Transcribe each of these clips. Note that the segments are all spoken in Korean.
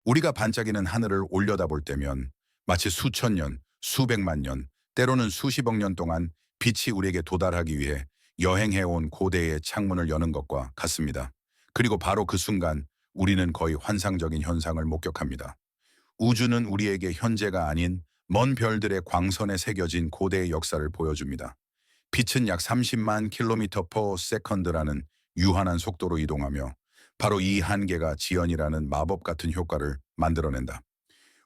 우리가 반짝이는 하늘을 올려다볼 때면 마치 수천 년, 수백만 년, 때로는 수십억 년 동안 빛이 우리에게 도달하기 위해 여행해온 고대의 창문을 여는 것과 같습니다. 그리고 바로 그 순간 우리는 거의 환상적인 현상을 목격합니다. 우주는 우리에게 현재가 아닌 먼 별들의 광선에 새겨진 고대의 역사를 보여줍니다. 빛은 약 30만 킬로미터 퍼 세컨드라는 유한한 속도로 이동하며 바로 이 한계가 지연이라는 마법 같은 효과를 만들어낸다.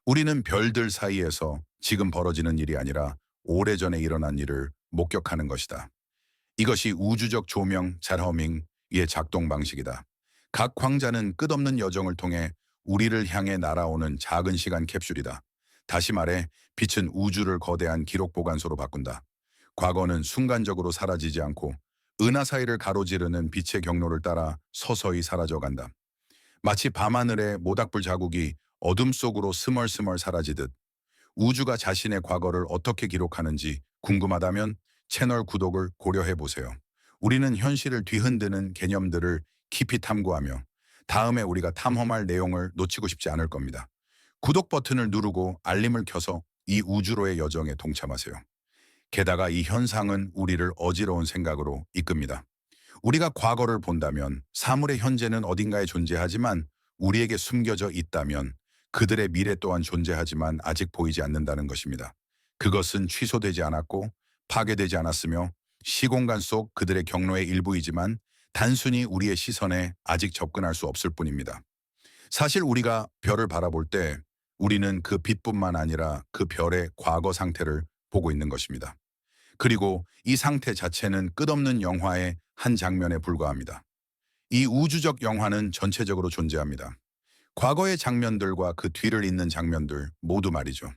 우리는 별들 사이에서 지금 벌어지는 일이 아니라 오래전에 일어난 일을 목격하는 것이다. 이것이 우주적 조명 자터밍의 작동 방식이다. 각 광자는 끝없는 여정을 통해 우리를 향해 날아오는 작은 시간 캡슐이다. 다시 말해 빛은 우주를 거대한 기록 보관소로 바꾼다. 과거는 순간적으로 사라지지 않고 은하 사이를 가로지르는 빛의 경로를 따라 서서히 사라져간다. 마치 밤하늘의 모닥불 자국이 어둠 속으로 스멀스멀 사라지듯 우주가 자신의 과거를 어떻게 기록하는지 궁금하다면 채널 구독을 고려해 보세요. 우리는 현실을 뒤흔드는 개념들을 깊이 탐구하며 다음에 우리가 탐험할 내용을 놓치고 싶지 않을 겁니다. 구독 버튼을 누르고 알림을 켜서 이 우주로의 여정에 동참하세요. 게다가 이 현상은 우리를 어지러운 생각으로 이끕니다. 우리가 과거를 본다면 사물의 현재는 어딘가에 존재하지만 우리에게 숨겨져 있다면 그들의 미래 또한 존재하지만 아직 보이지 않는다는 것입니다. 그것은 취소되지 않았고 파괴되지 않았으며 시공간 속 그들의 경로의 일부이지만 단순히 우리의 시선에 아직 접근할 수 없을 뿐입니다. 사실 우리가 별을 바라볼 때 우리는 그 빛뿐만 아니라 그 별의 과거 상태를 보고 있는 것입니다. 그리고 이 상태 자체는 끝없는 영화의 한 장면에 불과합니다. 이 우주적 영화는 전체적으로 존재합니다. 과거의 장면들과 그 뒤를 잇는 장면들 모두 말이죠.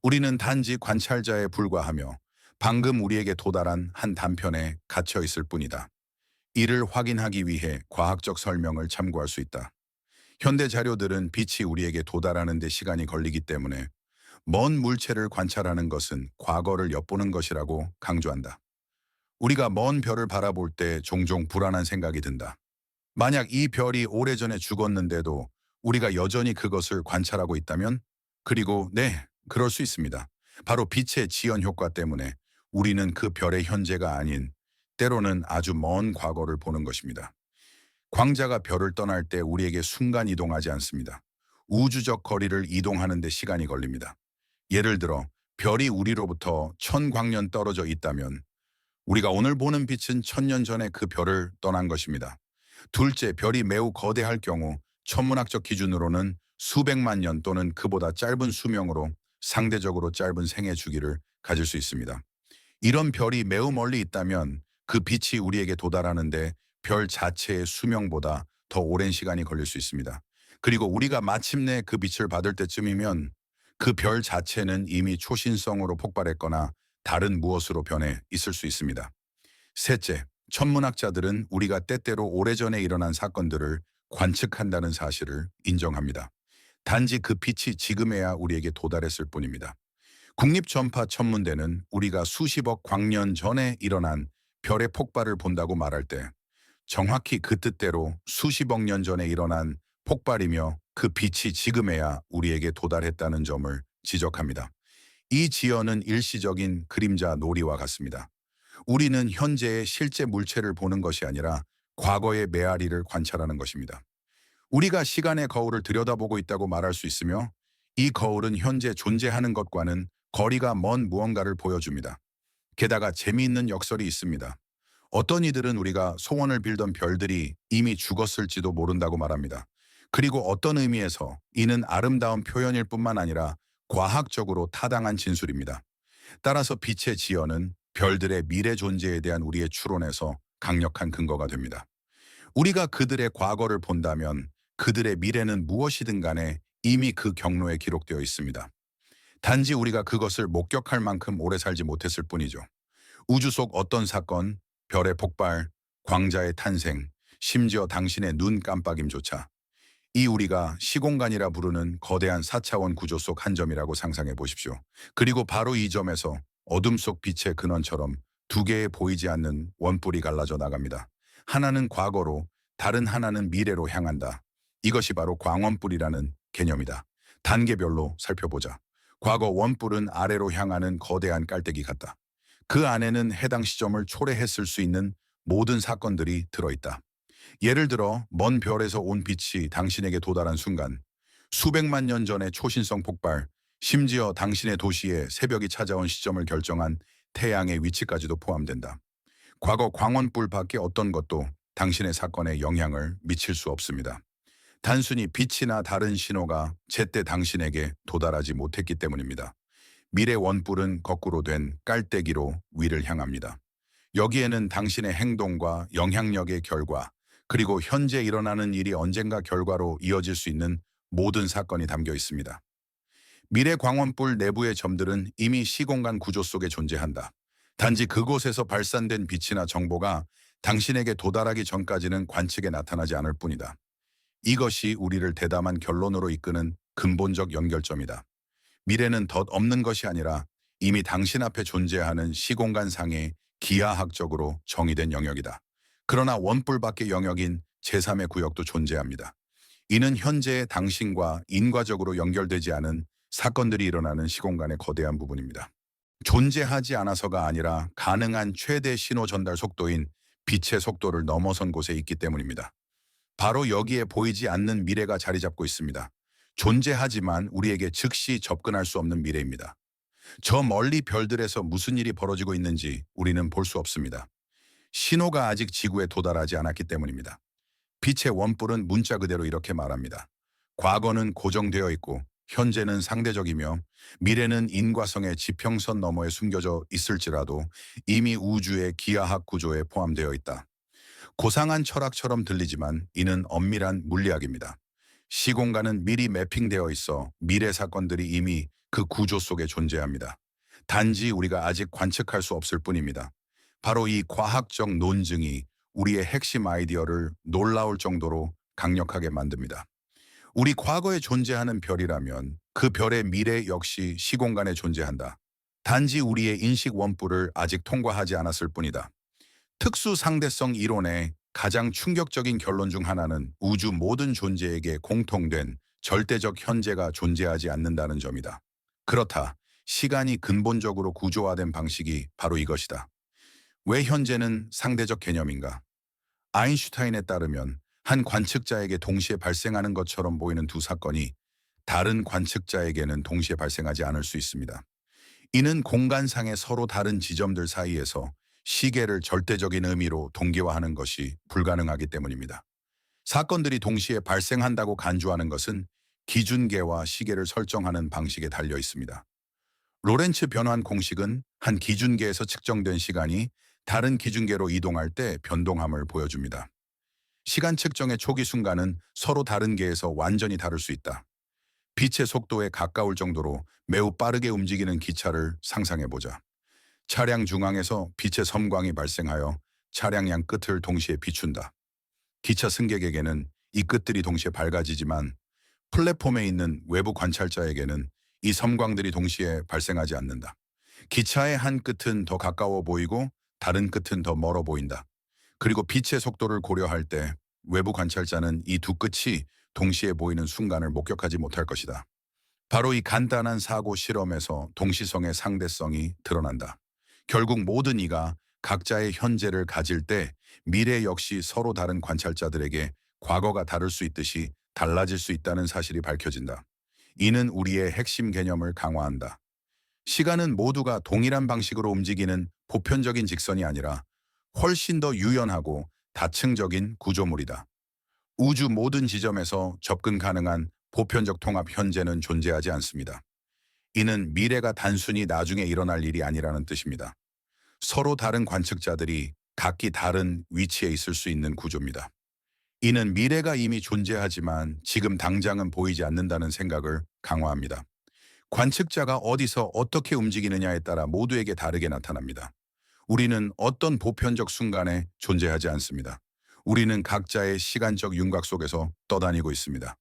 우리는 단지 관찰자에 불과하며 방금 우리에게 도달한 한 단편에 갇혀 있을 뿐이다. 이를 확인하기 위해 과학적 설명을 참고할 수 있다. 현대 자료들은 빛이 우리에게 도달하는 데 시간이 걸리기 때문에 먼 물체를 관찰하는 것은 과거를 엿보는 것이라고 강조한다. 우리가 먼 별을 바라볼 때 종종 불안한 생각이 든다. 만약 이 별이 오래전에 죽었는데도 우리가 여전히 그것을 관찰하고 있다면? 그리고 네, 그럴 수 있습니다. 바로 빛의 지연 효과 때문에 우리는 그 별의 현재가 아닌 때로는 아주 먼 과거를 보는 것입니다. 광자가 별을 떠날 때 우리에게 순간 이동하지 않습니다. 우주적 거리를 이동하는 데 시간이 걸립니다. 예를 들어 별이 우리로부터 1000광년 떨어져 있다면 우리가 오늘 보는 빛은 1000년 전에 그 별을 떠난 것입니다. 둘째, 별이 매우 거대할 경우 천문학적 기준으로는 수백만 년 또는 그보다 짧은 수명으로 상대적으로 짧은 생애 주기를 가질 수 있습니다. 이런 별이 매우 멀리 있다면 그 빛이 우리에게 도달하는데 별 자체의 수명보다 더 오랜 시간이 걸릴 수 있습니다. 그리고 우리가 마침내 그 빛을 받을 때쯤이면 그 별 자체는 이미 초신성으로 폭발했거나 다른 무엇으로 변해 있을 수 있습니다. 셋째, 천문학자들은 우리가 때때로 오래전에 일어난 사건들을 관측한다는 사실을 인정합니다. 단지 그 빛이 지금에야 우리에게 도달했을 뿐입니다. 국립전파천문대는 우리가 수십억 광년 전에 일어난 별의 폭발을 본다고 말할 때 정확히 그 뜻대로 수십억 년 전에 일어난 폭발이며 그 빛이 지금에야 우리에게 도달했다는 점을 지적합니다. 이 지연은 일시적인 그림자 놀이와 같습니다. 우리는 현재의 실제 물체를 보는 것이 아니라 과거의 메아리를 관찰하는 것입니다. 우리가 시간의 거울을 들여다보고 있다고 말할 수 있으며 이 거울은 현재 존재하는 것과는 거리가 먼 무언가를 보여줍니다. 게다가 재미있는 역설이 있습니다. 어떤 이들은 우리가 소원을 빌던 별들이 이미 죽었을지도 모른다고 말합니다. 그리고 어떤 의미에서 이는 아름다운 표현일 뿐만 아니라 과학적으로 타당한 진술입니다. 따라서 빛의 지연은 별들의 미래 존재에 대한 우리의 추론에서 강력한 근거가 됩니다. 우리가 그들의 과거를 본다면 그들의 미래는 무엇이든 간에 이미 그 경로에 기록되어 있습니다. 단지 우리가 그것을 목격할 만큼 오래 살지 못했을 뿐이죠. 우주 속 어떤 사건, 별의 폭발, 광자의 탄생, 심지어 당신의 눈 깜빡임조차 이 우리가 시공간이라 부르는 거대한 4차원 구조 속 한 점이라고 상상해 보십시오. 그리고 바로 이 점에서 어둠 속 빛의 근원처럼 두 개의 보이지 않는 원뿔이 갈라져 나갑니다. 하나는 과거로, 다른 하나는 미래로 향한다. 이것이 바로 광원뿔이라는 개념이다. 단계별로 살펴보자. 과거 원뿔은 아래로 향하는 거대한 깔때기 같다. 그 안에는 해당 시점을 초래했을 수 있는 모든 사건들이 들어있다. 예를 들어 먼 별에서 온 빛이 당신에게 도달한 순간, 수백만 년 전의 초신성 폭발, 심지어 당신의 도시에 새벽이 찾아온 시점을 결정한 태양의 위치까지도 포함된다. 과거 광원불 밖에 어떤 것도 당신의 사건에 영향을 미칠 수 없습니다. 단순히 빛이나 다른 신호가 제때 당신에게 도달하지 못했기 때문입니다. 미래 원뿔은 거꾸로 된 깔때기로 위를 향합니다. 여기에는 당신의 행동과 영향력의 결과, 그리고 현재 일어나는 일이 언젠가 결과로 이어질 수 있는 모든 사건이 담겨 있습니다. 미래 광원불 내부의 점들은 이미 시공간 구조 속에 존재한다. 단지 그곳에서 발산된 빛이나 정보가 당신에게 도달하기 전까지는 관측에 나타나지 않을 뿐이다. 이것이 우리를 대담한 결론으로 이끄는 근본적 연결점이다. 미래는 덧없는 것이 아니라 이미 당신 앞에 존재하는 시공간상의 기하학적으로 정의된 영역이다. 그러나 원뿔 밖의 영역인 제3의 구역도 존재합니다. 이는 현재의 당신과 인과적으로 연결되지 않은 사건들이 일어나는 시공간의 거대한 부분입니다. 존재하지 않아서가 아니라 가능한 최대 신호 전달 속도인 빛의 속도를 넘어선 곳에 있기 때문입니다. 바로 여기에 보이지 않는 미래가 자리 잡고 있습니다. 존재하지만 우리에게 즉시 접근할 수 없는 미래입니다. 저 멀리 별들에서 무슨 일이 벌어지고 있는지 우리는 볼 수 없습니다. 신호가 아직 지구에 도달하지 않았기 때문입니다. 빛의 원뿔은 문자 그대로 이렇게 말합니다. 과거는 고정되어 있고 현재는 상대적이며 미래는 인과성의 지평선 너머에 숨겨져 있을지라도 이미 우주의 기하학 구조에 포함되어 있다. 고상한 철학처럼 들리지만 이는 엄밀한 물리학입니다. 시공간은 미리 매핑되어 있어 미래 사건들이 이미 그 구조 속에 존재합니다. 단지 우리가 아직 관측할 수 없을 뿐입니다. 바로 이 과학적 논증이 우리의 핵심 아이디어를 놀라울 정도로 강력하게 만듭니다. 우리 과거에 존재하는 별이라면 그 별의 미래 역시 시공간에 존재한다. 단지 우리의 인식 원뿔을 아직 통과하지 않았을 뿐이다. 특수 상대성 이론의 가장 충격적인 결론 중 하나는 우주 모든 존재에게 공통된 절대적 현재가 존재하지 않는다는 점이다. 그렇다. 시간이 근본적으로 구조화된 방식이 바로 이것이다. 왜 현재는 상대적 개념인가? 아인슈타인에 따르면 한 관측자에게 동시에 발생하는 것처럼 보이는 두 사건이 다른 관측자에게는 동시에 발생하지 않을 수 있습니다. 이는 공간상의 서로 다른 지점들 사이에서 시계를 절대적인 의미로 동기화하는 것이 불가능하기 때문입니다. 사건들이 동시에 발생한다고 간주하는 것은 기준계와 시계를 설정하는 방식에 달려 있습니다. 로렌츠 변환 공식은 한 기준계에서 측정된 시간이 다른 기준계로 이동할 때 변동함을 보여줍니다. 시간 측정의 초기 순간은 서로 다른 계에서 완전히 다를 수 있다. 빛의 속도에 가까울 정도로 매우 빠르게 움직이는 기차를 상상해보자. 차량 중앙에서 빛의 섬광이 발생하여 차량 양 끝을 동시에 비춘다. 기차 승객에게는 이 끝들이 동시에 밝아지지만 플랫폼에 있는 외부 관찰자에게는 이 섬광들이 동시에 발생하지 않는다. 기차의 한 끝은 더 가까워 보이고 다른 끝은 더 멀어 보인다. 그리고 빛의 속도를 고려할 때 외부 관찰자는 이 두 끝이 동시에 보이는 순간을 목격하지 못할 것이다. 바로 이 간단한 사고 실험에서 동시성의 상대성이 드러난다. 결국 모든 이가 각자의 현재를 가질 때 미래 역시 서로 다른 관찰자들에게 과거가 다를 수 있듯이 달라질 수 있다는 사실이 밝혀진다. 이는 우리의 핵심 개념을 강화한다. 시간은 모두가 동일한 방식으로 움직이는 보편적인 직선이 아니라 훨씬 더 유연하고 다층적인 구조물이다. 우주 모든 지점에서 접근 가능한 보편적 통합 현재는 존재하지 않습니다. 이는 미래가 단순히 나중에 일어날 일이 아니라는 뜻입니다. 서로 다른 관측자들이 각기 다른 위치에 있을 수 있는 구조입니다. 이는 미래가 이미 존재하지만 지금 당장은 보이지 않는다는 생각을 강화합니다. 관측자가 어디서 어떻게 움직이느냐에 따라 모두에게 다르게 나타납니다. 우리는 어떤 보편적 순간에 존재하지 않습니다. 우리는 각자의 시간적 윤곽 속에서 떠다니고 있습니다.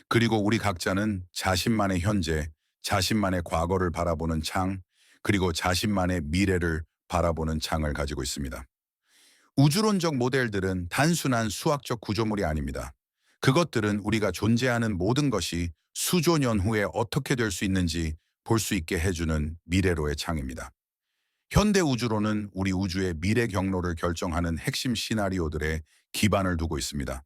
그리고 우리 각자는 자신만의 현재, 자신만의 과거를 바라보는 창, 그리고 자신만의 미래를 바라보는 창을 가지고 있습니다. 우주론적 모델들은 단순한 수학적 구조물이 아닙니다. 그것들은 우리가 존재하는 모든 것이 수조 년 후에 어떻게 될 수 있는지 볼 수 있게 해주는 미래로의 창입니다. 현대 우주론은 우리 우주의 미래 경로를 결정하는 핵심 시나리오들에 기반을 두고 있습니다.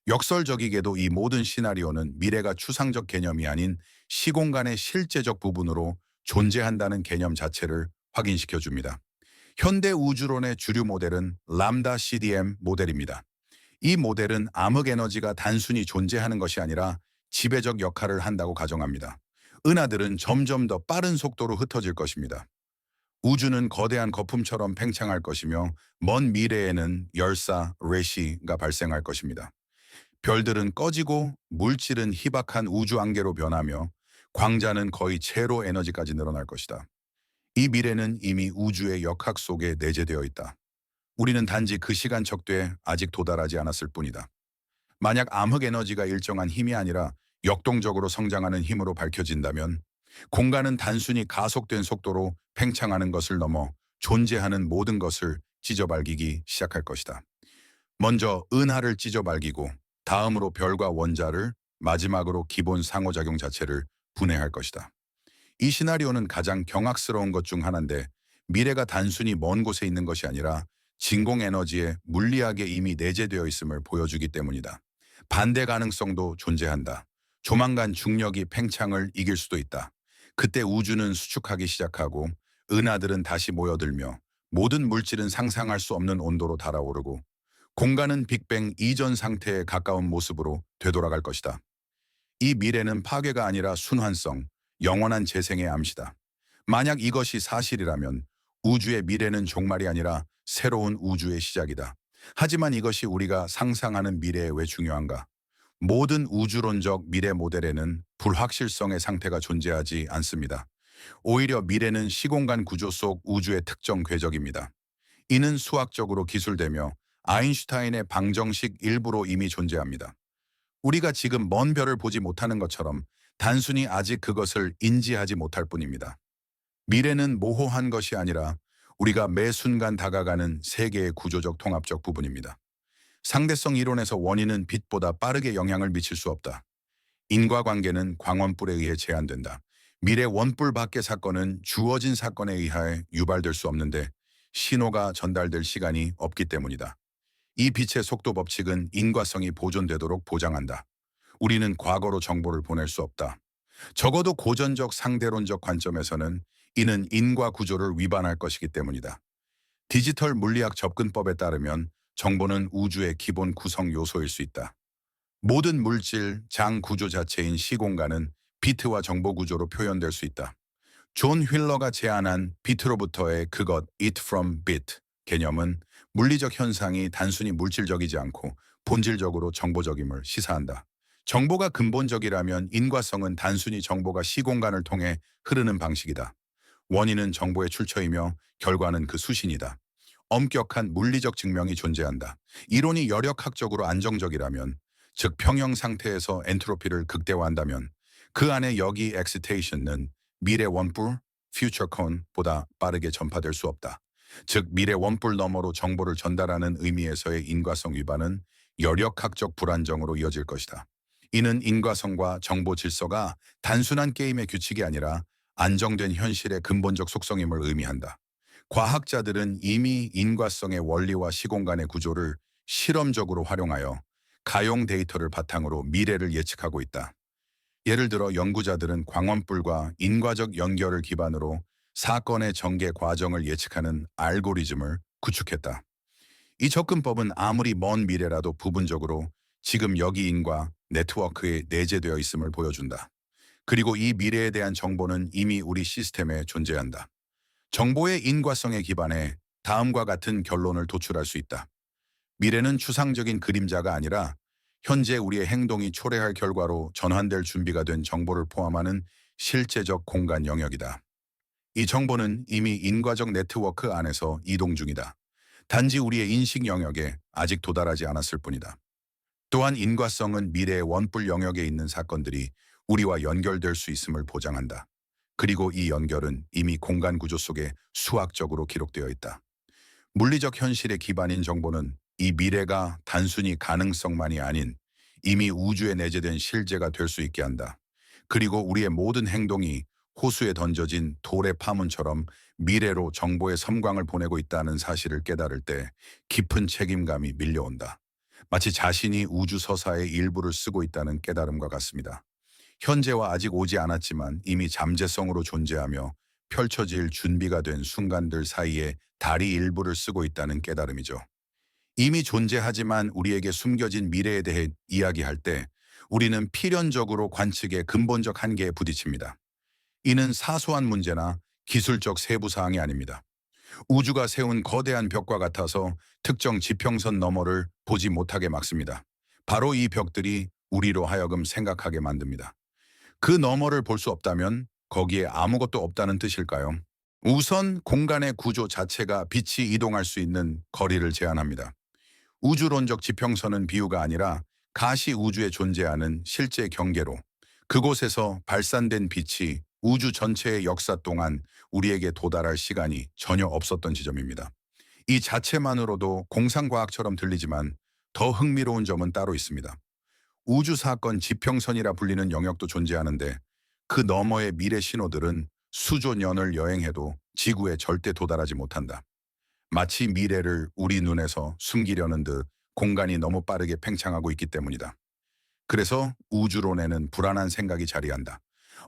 역설적이게도 이 모든 시나리오는 미래가 추상적 개념이 아닌 시공간의 실제적 부분으로 존재한다는 개념 자체를 확인시켜 줍니다. 현대 우주론의 주류 모델은 람다 CDM 모델입니다. 이 모델은 암흑 에너지가 단순히 존재하는 것이 아니라 지배적 역할을 한다고 가정합니다. 은하들은 점점 더 빠른 속도로 흩어질 것입니다. 우주는 거대한 거품처럼 팽창할 것이며 먼 미래에는 열사, 레시가 발생할 것입니다. 별들은 꺼지고 물질은 희박한 우주 안개로 변하며 광자는 거의 제로 에너지까지 늘어날 것이다. 이 미래는 이미 우주의 역학 속에 내재되어 있다. 우리는 단지 그 시간 척도에 아직 도달하지 않았을 뿐이다. 만약 암흑 에너지가 일정한 힘이 아니라 역동적으로 성장하는 힘으로 밝혀진다면 공간은 단순히 가속된 속도로 팽창하는 것을 넘어 존재하는 모든 것을 찢어발기기 시작할 것이다. 먼저 은하를 찢어발기고 다음으로 별과 원자를 마지막으로 기본 상호작용 자체를 분해할 것이다. 이 시나리오는 가장 경악스러운 것 중 하나인데 미래가 단순히 먼 곳에 있는 것이 아니라 진공 에너지에 물리학에 이미 내재되어 있음을 보여주기 때문이다. 반대 가능성도 존재한다. 조만간 중력이 팽창을 이길 수도 있다. 그때 우주는 수축하기 시작하고 은하들은 다시 모여들며 모든 물질은 상상할 수 없는 온도로 달아오르고 공간은 빅뱅 이전 상태에 가까운 모습으로 되돌아갈 것이다. 이 미래는 파괴가 아니라 순환성, 영원한 재생의 암시다. 만약 이것이 사실이라면 우주의 미래는 종말이 아니라 새로운 우주의 시작이다. 하지만 이것이 우리가 상상하는 미래에 왜 중요한가? 모든 우주론적 미래 모델에는 불확실성의 상태가 존재하지 않습니다. 오히려 미래는 시공간 구조 속 우주의 특정 궤적입니다. 이는 수학적으로 기술되며 아인슈타인의 방정식 일부로 이미 존재합니다. 우리가 지금 먼 별을 보지 못하는 것처럼 단순히 아직 그것을 인지하지 못할 뿐입니다. 미래는 모호한 것이 아니라 우리가 매 순간 다가가는 세계의 구조적 통합적 부분입니다. 상대성 이론에서 원인은 빛보다 빠르게 영향을 미칠 수 없다. 인과관계는 광원불에 의해 제한된다. 미래 원뿔 밖의 사건은 주어진 사건에 의하여 유발될 수 없는데 신호가 전달될 시간이 없기 때문이다. 이 빛의 속도 법칙은 인과성이 보존되도록 보장한다. 우리는 과거로 정보를 보낼 수 없다. 적어도 고전적 상대론적 관점에서는 이는 인과 구조를 위반할 것이기 때문이다. 디지털 물리학 접근법에 따르면 정보는 우주의 기본 구성 요소일 수 있다. 모든 물질, 장 구조 자체인 시공간은 비트와 정보 구조로 표현될 수 있다. 존 휠러가 제안한 비트로부터의 그것, it from bit 개념은 물리적 현상이 단순히 물질적이지 않고 본질적으로 정보적임을 시사한다. 정보가 근본적이라면 인과성은 단순히 정보가 시공간을 통해 흐르는 방식이다. 원인은 정보의 출처이며 결과는 그 수신이다. 엄격한 물리적 증명이 존재한다. 이론이 열역학적으로 안정적이라면, 즉 평형 상태에서 엔트로피를 극대화한다면 그 안에 여기 엑시테이션은 미래 원뿔, future cone보다 빠르게 전파될 수 없다. 즉 미래 원뿔 너머로 정보를 전달하는 의미에서의 인과성 위반은 열역학적 불안정으로 이어질 것이다. 이는 인과성과 정보 질서가 단순한 게임의 규칙이 아니라 안정된 현실의 근본적 속성임을 의미한다. 과학자들은 이미 인과성의 원리와 시공간의 구조를 실험적으로 활용하여 가용 데이터를 바탕으로 미래를 예측하고 있다. 예를 들어 연구자들은 광원불과 인과적 연결을 기반으로 사건의 전개 과정을 예측하는 알고리즘을 구축했다. 이 접근법은 아무리 먼 미래라도 부분적으로 지금 여기인과 네트워크에 내재되어 있음을 보여준다. 그리고 이 미래에 대한 정보는 이미 우리 시스템에 존재한다. 정보의 인과성에 기반해 다음과 같은 결론을 도출할 수 있다. 미래는 추상적인 그림자가 아니라 현재 우리의 행동이 초래할 결과로 전환될 준비가 된 정보를 포함하는 실제적 공간 영역이다. 이 정보는 이미 인과적 네트워크 안에서 이동 중이다. 단지 우리의 인식 영역에 아직 도달하지 않았을 뿐이다. 또한 인과성은 미래의 원뿔 영역에 있는 사건들이 우리와 연결될 수 있음을 보장한다. 그리고 이 연결은 이미 공간 구조 속에 수학적으로 기록되어 있다. 물리적 현실의 기반인 정보는 이 미래가 단순히 가능성만이 아닌 이미 우주에 내재된 실제가 될 수 있게 한다. 그리고 우리의 모든 행동이 호수에 던져진 돌의 파문처럼 미래로 정보의 섬광을 보내고 있다는 사실을 깨달을 때 깊은 책임감이 밀려온다. 마치 자신이 우주 서사의 일부를 쓰고 있다는 깨달음과 같습니다. 현재와 아직 오지 않았지만 이미 잠재성으로 존재하며 펼쳐질 준비가 된 순간들 사이에 달이 일부를 쓰고 있다는 깨달음이죠. 이미 존재하지만 우리에게 숨겨진 미래에 대해 이야기할 때 우리는 필연적으로 관측의 근본적 한계에 부딪힙니다. 이는 사소한 문제나 기술적 세부 사항이 아닙니다. 우주가 세운 거대한 벽과 같아서 특정 지평선 너머를 보지 못하게 막습니다. 바로 이 벽들이 우리로 하여금 생각하게 만듭니다. 그 너머를 볼 수 없다면 거기에 아무것도 없다는 뜻일까요? 우선 공간의 구조 자체가 빛이 이동할 수 있는 거리를 제한합니다. 우주론적 지평선은 비유가 아니라 가시 우주에 존재하는 실제 경계로 그곳에서 발산된 빛이 우주 전체의 역사 동안 우리에게 도달할 시간이 전혀 없었던 지점입니다. 이 자체만으로도 공상과학처럼 들리지만 더 흥미로운 점은 따로 있습니다. 우주 사건 지평선이라 불리는 영역도 존재하는데 그 너머의 미래 신호들은 수조 년을 여행해도 지구에 절대 도달하지 못한다. 마치 미래를 우리 눈에서 숨기려는 듯 공간이 너무 빠르게 팽창하고 있기 때문이다. 그래서 우주론에는 불안한 생각이 자리한다.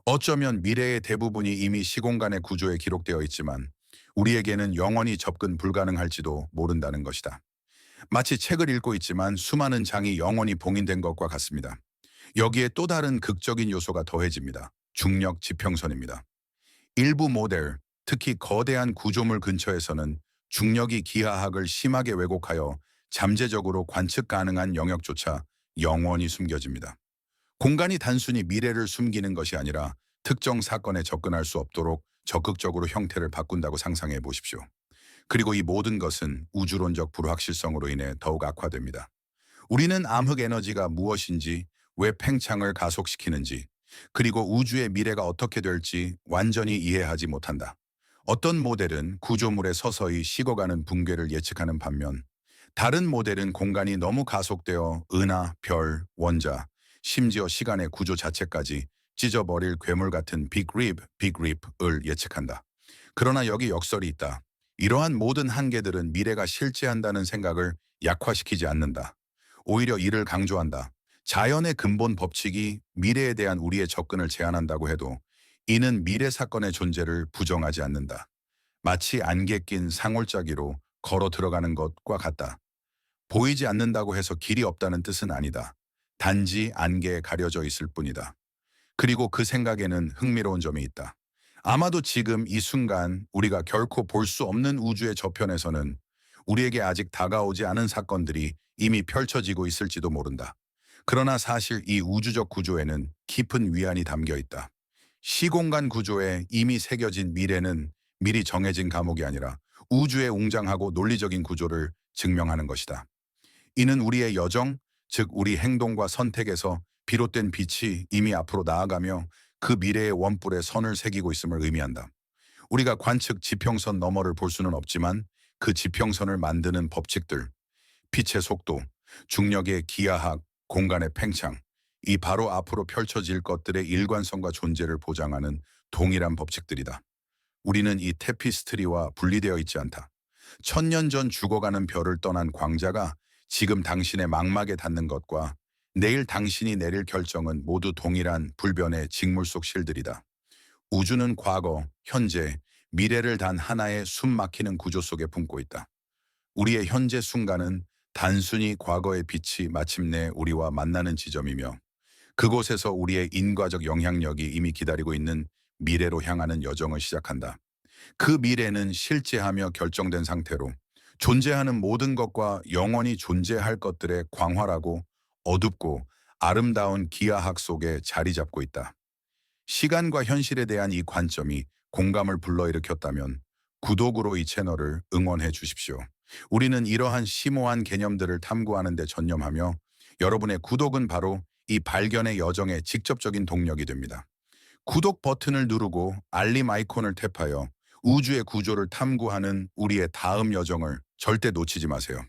어쩌면 미래의 대부분이 이미 시공간의 구조에 기록되어 있지만 우리에게는 영원히 접근 불가능할지도 모른다는 것이다. 마치 책을 읽고 있지만 수많은 장이 영원히 봉인된 것과 같습니다. 여기에 또 다른 극적인 요소가 더해집니다. 중력 지평선입니다. 일부 모델, 특히 거대한 구조물 근처에서는 중력이 기하학을 심하게 왜곡하여 잠재적으로 관측 가능한 영역조차 영원히 숨겨집니다. 공간이 단순히 미래를 숨기는 것이 아니라 특정 사건에 접근할 수 없도록 적극적으로 형태를 바꾼다고 상상해 보십시오. 그리고 이 모든 것은 우주론적 불확실성으로 인해 더욱 악화됩니다. 우리는 암흑 에너지가 무엇인지, 왜 팽창을 가속시키는지, 그리고 우주의 미래가 어떻게 될지 완전히 이해하지 못한다. 어떤 모델은 구조물에 서서히 식어가는 붕괴를 예측하는 반면 다른 모델은 공간이 너무 가속되어 은하, 별, 원자, 심지어 시간의 구조 자체까지 찢어버릴 괴물 같은 빅립을 예측한다. 그러나 여기 역설이 있다. 이러한 모든 한계들은 미래가 실제한다는 생각을 약화시키지 않는다. 오히려 이를 강조한다. 자연의 근본 법칙이 미래에 대한 우리의 접근을 제한한다고 해도 이는 미래 사건의 존재를 부정하지 않는다. 마치 안개 낀 상올짜기로 걸어 들어가는 것과 같다. 보이지 않는다고 해서 길이 없다는 뜻은 아니다. 단지 안개에 가려져 있을 뿐이다. 그리고 그 생각에는 흥미로운 점이 있다. 아마도 지금 이 순간 우리가 결코 볼 수 없는 우주의 저편에서는 우리에게 아직 다가오지 않은 사건들이 이미 펼쳐지고 있을지도 모른다. 그러나 사실 이 우주적 구조에는 깊은 위안이 담겨 있다. 시공간 구조에 이미 새겨진 미래는 미리 정해진 과목이 아니라 우주의 웅장하고 논리적인 구조를 증명하는 것이다. 이는 우리의 여정, 즉 우리 행동과 선택에서 비롯된 빛이 이미 앞으로 나아가며 그 미래의 원뿔에 선을 새기고 있음을 의미한다. 우리가 관측 지평선 너머를 볼 수는 없지만 그 지평선을 만드는 법칙들, 빛의 속도, 중력의 기하학, 공간의 팽창, 이 바로 앞으로 펼쳐질 것들의 일관성과 존재를 보장하는 동일한 법칙들이다. 우리는 이 테피스트리와 분리되어 있지 않다. 1000년 전 죽어가는 별을 떠난 광자가 지금 당신의 망막에 닿는 것과 내일 당신이 내릴 결정은 모두 동일한 불변의 직물 속 실들이다. 우주는 과거, 현재, 미래를 단 하나의 숨 막히는 구조 속에 품고 있다. 우리의 현재 순간은 단순히 과거의 빛이 마침내 우리와 만나는 지점이며 그곳에서 우리의 인과적 영향력이 이미 기다리고 있는 미래로 향하는 여정을 시작한다. 그 미래는 실제하며 결정된 상태로 존재하는 모든 것과 영원히 존재할 것들의 광활하고 어둡고 아름다운 기하학 속에 자리 잡고 있다. 시간과 현실에 대한 이 관점이 공감을 불러일으켰다면 구독으로 이 채널을 응원해 주십시오. 우리는 이러한 심오한 개념들을 탐구하는 데 전념하며 여러분의 구독은 바로 이 발견의 여정의 직접적인 동력이 됩니다. 구독 버튼을 누르고 알림 아이콘을 탭하여 우주의 구조를 탐구하는 우리의 다음 여정을 절대 놓치지 마세요.